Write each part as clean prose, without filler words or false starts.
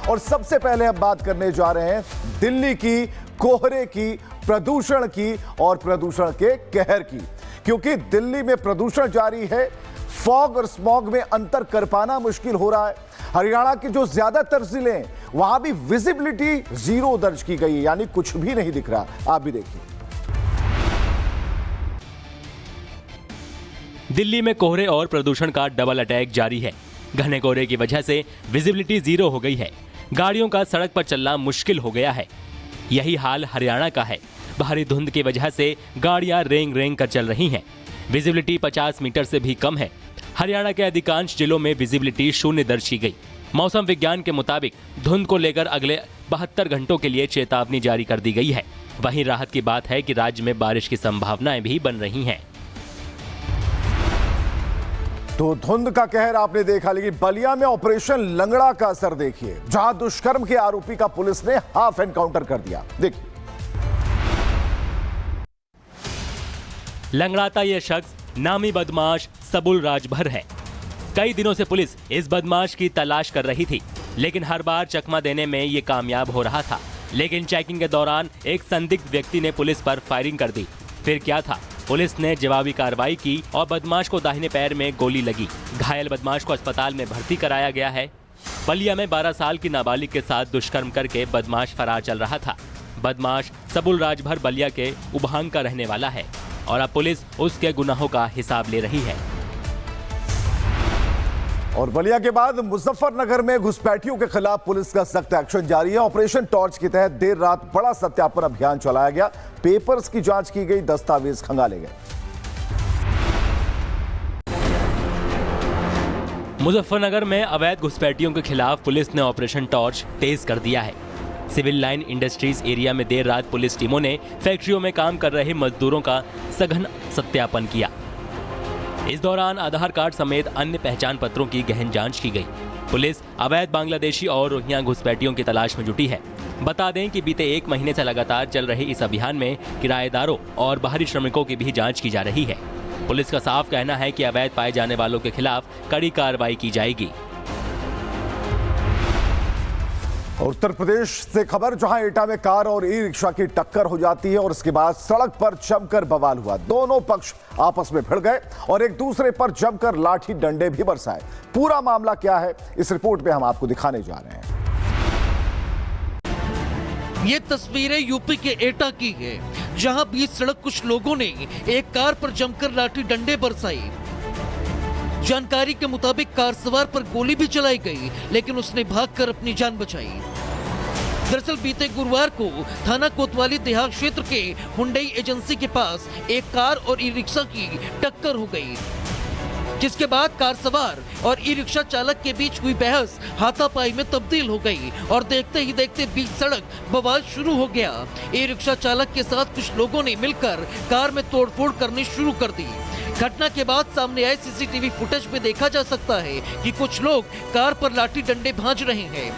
और सबसे पहले हम बात करने जा रहे हैं दिल्ली की, कोहरे की, प्रदूषण की और प्रदूषण के कहर की। क्योंकि दिल्ली में प्रदूषण जारी है, फॉग और स्मॉग में अंतर कर पाना मुश्किल हो रहा है। हरियाणा की जो ज्यादातर जिले हैं वहां भी विजिबिलिटी 0 दर्ज की गई है, यानी कुछ भी नहीं दिख रहा। आप भी देखिए। दिल्ली में कोहरे और प्रदूषण का डबल अटैक जारी है। घने कोहरे की वजह से विजिबिलिटी 0 हो गई है। गाड़ियों का सड़क पर चलना मुश्किल हो गया है। यही हाल हरियाणा का है। भारी धुंध की वजह से गाड़ियां रेंग रेंग कर चल रही हैं। विजिबिलिटी 50 मीटर से भी कम है। हरियाणा के अधिकांश जिलों में विजिबिलिटी 0 दर्ज की गई। मौसम विज्ञान के मुताबिक धुंध को लेकर अगले 72 घंटों के लिए चेतावनी जारी कर दी गई है। वहीं राहत की बात है कि राज्य में बारिश की संभावनाएं भी बन रही हैं। तो धुंध का कहर आपने देखा, लेकिन बलिया में ऑपरेशन लंगड़ा का असर देखिए, जहां दुष्कर्म के आरोपी का पुलिस ने हाफ एनकाउंटर कर दिया। देखिए। लंगड़ाता यह शख्स नामी बदमाश सबुल राजभर है। कई दिनों से पुलिस इस बदमाश की तलाश कर रही थी, लेकिन हर बार चकमा देने में ये कामयाब हो रहा था। लेकिन चेकिंग के दौरान एक संदिग्ध व्यक्ति ने पुलिस पर फायरिंग कर दी। फिर क्या था, पुलिस ने जवाबी कार्रवाई की और बदमाश को दाहिने पैर में गोली लगी। घायल बदमाश को अस्पताल में भर्ती कराया गया है। बलिया में 12 साल की नाबालिग के साथ दुष्कर्म करके बदमाश फरार चल रहा था। बदमाश सबुल राजभर बलिया के उभांग का रहने वाला है और अब पुलिस उसके गुनाहों का हिसाब ले रही है। और बलिया के बाद मुजफ्फरनगर में घुसपैठियों के खिलाफ पुलिस का सख्त एक्शन जारी है। ऑपरेशन टॉर्च के तहत देर रात बड़ा सत्यापन अभियान चलाया गया। पेपर्स की जांच की गई, दस्तावेज खंगाले गए। मुजफ्फरनगर में अवैध घुसपैठियों के खिलाफ पुलिस ने ऑपरेशन टॉर्च तेज कर दिया है। सिविल लाइन इंडस्ट्रीज एरिया में देर रात पुलिस टीमों ने फैक्ट्रियों में काम कर रहे मजदूरों का सघन सत्यापन किया। इस दौरान आधार कार्ड समेत अन्य पहचान पत्रों की गहन जांच की गई। पुलिस अवैध बांग्लादेशी और रोहिंग्या घुसपैठियों की तलाश में जुटी है। बता दें कि बीते 1 महीने से लगातार चल रहे इस अभियान में किराएदारों और बाहरी श्रमिकों की भी जांच की जा रही है। पुलिस का साफ कहना है कि अवैध पाए जाने वालों के खिलाफ कड़ी कार्रवाई की जाएगी। और उत्तर प्रदेश से खबर, जहां एटा में कार और ई रिक्शा की टक्कर हो जाती है और इसके बाद सड़क पर जमकर बवाल हुआ। दोनों पक्ष आपस में भिड़ गए और एक दूसरे पर जमकर लाठी डंडे भी बरसाए। पूरा मामला क्या है, इस रिपोर्ट में हम आपको दिखाने जा रहे हैं। ये तस्वीरें यूपी के एटा की है, जहां बीच सड़क कुछ लोगों ने एक कार पर जमकर लाठी डंडे बरसाई। जानकारी के मुताबिक कार सवार पर गोली भी चलाई गई, लेकिन उसने भागकर अपनी जान बचाई। दरअसल बीते गुरुवार को थाना कोतवाली देहात क्षेत्र के हुंडई एजेंसी के पास एक कार और ई रिक्शा की टक्कर हो गई, जिसके बाद कार सवार और ई रिक्शा चालक के बीच हुई बहस हाथापाई में तब्दील हो गई और देखते ही देखते बीच सड़क बवाल शुरू हो गया। ई रिक्शा चालक के साथ कुछ लोगों ने मिलकर कार में तोड़फोड़ करनी शुरू कर दी। घटना के बाद सामने आए सीसीटीवी फुटेज में देखा जा सकता है कि कुछ लोग कार पर लाठी डंडे भांज रहे हैं।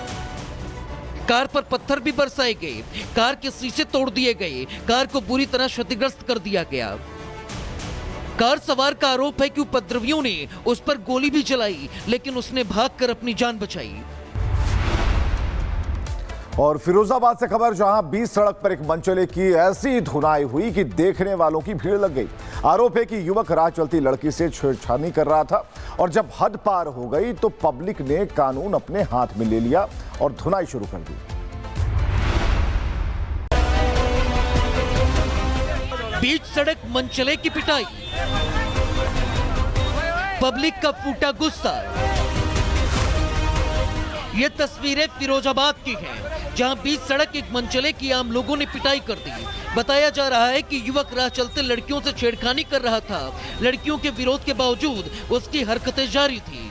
कार पर पत्थर भी बरसाए गए, कार के शीशे तोड़ दिए गए, कार को बुरी तरह क्षतिग्रस्त कर दिया गया। कार सवार का आरोप है कि उपद्रवियों ने उस पर गोली भी चलाई, लेकिन उसने भागकर अपनी जान बचाई। और फिरोजाबाद से खबर, जहां बीच सड़क पर एक मनचले की ऐसी धुनाई हुई कि देखने वालों की भीड़ लग गई। आरोप है कि युवक राह चलती लड़की से छेड़छानी कर रहा था और जब हद पार हो गई तो पब्लिक ने कानून अपने हाथ में ले लिया और धुनाई शुरू कर दी। बीच सड़क मनचले की पिटाई, पब्लिक का फूटा गुस्सा। ये तस्वीरें फिरोजाबाद की हैं, जहां बीच सड़क एक मनचले की आम लोगों ने पिटाई कर दी। बताया जा रहा है कि युवक राह चलते लड़कियों से छेड़खानी कर रहा था। लड़कियों के विरोध के बावजूद उसकी हरकतें जारी थी।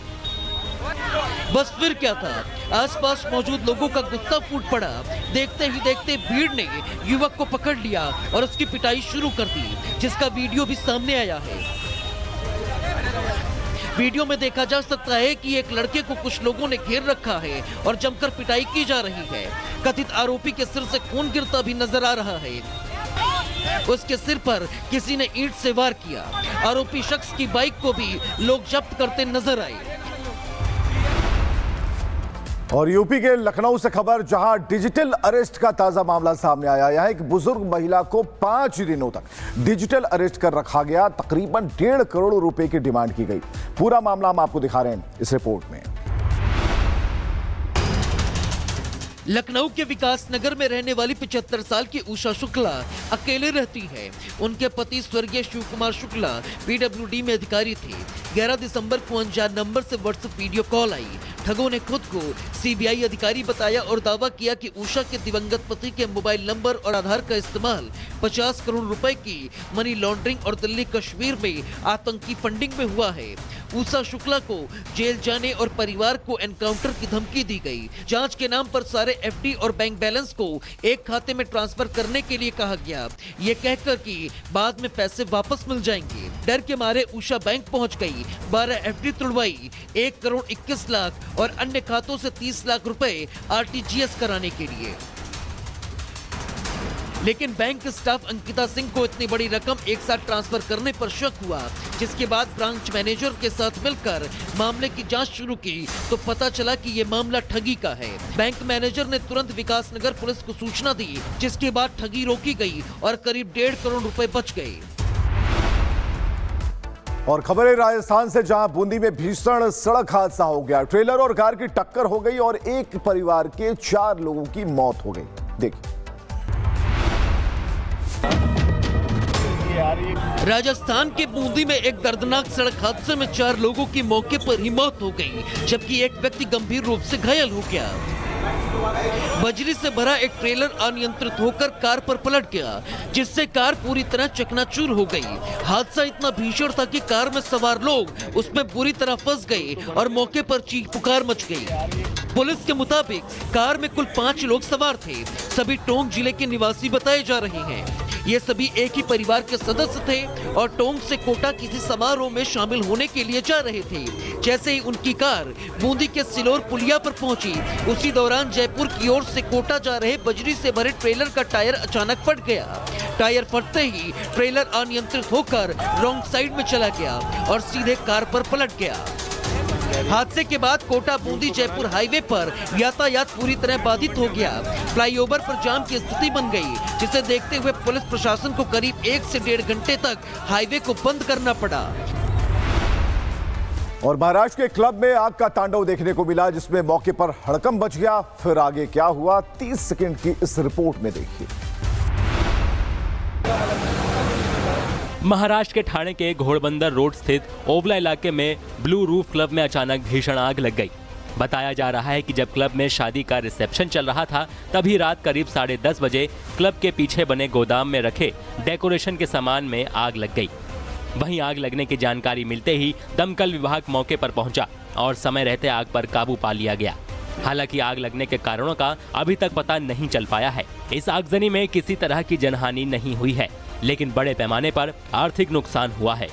बस फिर क्या था, आसपास मौजूद लोगों का गुस्सा फूट पड़ा। देखते ही देखते भीड़ ने युवक को पकड़ लिया और उसकी पिटाई शुरू कर दी, जिसका वीडियो भी सामने आया है। वीडियो में देखा जा सकता है कि एक लड़के को कुछ लोगों ने घेर रखा है और जमकर पिटाई की जा रही है। कथित आरोपी के सिर से खून गिरता भी नजर आ रहा है। उसके सिर पर किसी ने ईंट से वार किया। आरोपी शख्स की बाइक को भी लोग जब्त करते नजर आए। और यूपी के लखनऊ से खबर, जहां डिजिटल अरेस्ट का ताजा मामला सामने आया। यहां एक बुजुर्ग महिला को 5 दिनों तक डिजिटल अरेस्ट कर रखा गया। तकरीबन 1.5 करोड़ रुपए की डिमांड की गई। पूरा मामला हम आपको दिखा रहे हैं इस रिपोर्ट में। लखनऊ के विकास नगर में रहने वाली 75 साल की उषा शुक्ला अकेले रहती है। उनके पति स्वर्गीय शिव कुमार शुक्ला पीडब्ल्यूडी में अधिकारी थे। 11 दिसंबर को अनजान नंबर से व्हाट्सएप वीडियो कॉल आई। ठगों ने खुद को सीबीआई अधिकारी बताया और दावा किया कि उषा के दिवंगत पति के मोबाइल नंबर और आधार का इस्तेमाल 50 करोड़ रुपए की मनी लॉन्ड्रिंग और दिल्ली कश्मीर में आतंकी फंडिंग में हुआ है। उषा शुक्ला को जेल जाने और परिवार को एनकाउंटर की धमकी दी गई। जांच के नाम पर सारे एफडी और बैंक बैलेंस को एक खाते में ट्रांसफर करने के लिए कहा गया, ये कहकर कि बाद में पैसे वापस मिल जाएंगे। डर के मारे उषा बैंक पहुंच गई, 12 एफडी तुड़वाई, 1 करोड़ 21 लाख और अन्य खातों से 30 लाख रुपए आरटीजीएस कराने के लिए। लेकिन बैंक स्टाफ अंकिता सिंह को इतनी बड़ी रकम एक साथ ट्रांसफर करने पर शक हुआ, जिसके बाद ब्रांच मैनेजर के साथ मिलकर मामले की जांच शुरू की तो पता चला कि ये मामला ठगी का है। बैंक मैनेजर ने तुरंत विकास नगर पुलिस को सूचना दी, जिसके बाद ठगी रोकी गई और करीब 1.5 करोड़ रुपए बच गए। और खबर है राजस्थान से, जहां बूंदी में भीषण सड़क हादसा हो गया। ट्रेलर और कार की टक्कर हो गई और एक परिवार के 4 लोगों की मौत हो गई। देखिए। राजस्थान के बूंदी में एक दर्दनाक सड़क हादसे में 4 लोगों की मौके पर ही मौत हो गई, जबकि एक व्यक्ति गंभीर रूप से घायल हो गया। बजरी से भरा एक ट्रेलर अनियंत्रित होकर कार पर पलट गया, जिससे कार पूरी तरह चकनाचूर हो गई। हादसा इतना भीषण था कि कार में सवार लोग उसमें बुरी तरह फंस गए और मौके पर चीख पुकार मच गई। पुलिस के मुताबिक कार में कुल 5 लोग सवार थे। सभी टोंक जिले के निवासी बताए जा रहे हैं। ये सभी एक ही परिवार के सदस्य थे और टोंक से कोटा किसी समारोह में शामिल होने के लिए जा रहे थे। जैसे ही उनकी कार बूंदी के सिलोर पुलिया पर पहुंची, उसी दौरान जयपुर की ओर से कोटा जा रहे बजरी से भरे ट्रेलर का टायर अचानक फट गया। टायर फटते ही ट्रेलर अनियंत्रित होकर रॉन्ग साइड में चला गया और सीधे कार पर पलट गया। हादसे के बाद कोटा बूंदी जयपुर हाईवे पर यातायात पूरी तरह बाधित हो गया। फ्लाईओवर पर जाम की स्थिति बन गई, जिसे देखते हुए पुलिस प्रशासन को करीब 1 से 1.5 घंटे तक हाईवे को बंद करना पड़ा। और महाराष्ट्र के क्लब में आग का तांडव देखने को मिला, जिसमें मौके पर हड़कंप मच गया। फिर आगे क्या हुआ, 30 सेकंड की इस रिपोर्ट में देखिए। महाराष्ट्र के ठाणे के घोड़बंदर रोड स्थित ओवला इलाके में ब्लू रूफ क्लब में अचानक भीषण आग लग गई। बताया जा रहा है कि जब क्लब में शादी का रिसेप्शन चल रहा था, तभी रात करीब 10:30 बजे क्लब के पीछे बने गोदाम में रखे डेकोरेशन के सामान में आग लग गई। वहीं आग लगने की जानकारी मिलते ही दमकल विभाग मौके पर पहुंचा और समय रहते आग पर काबू पा लिया गया। हालांकि आग लगने के कारणों का अभी तक पता नहीं चल पाया है। इस आगजनी में किसी तरह की जनहानि नहीं हुई है, लेकिन बड़े पैमाने पर आर्थिक नुकसान हुआ है।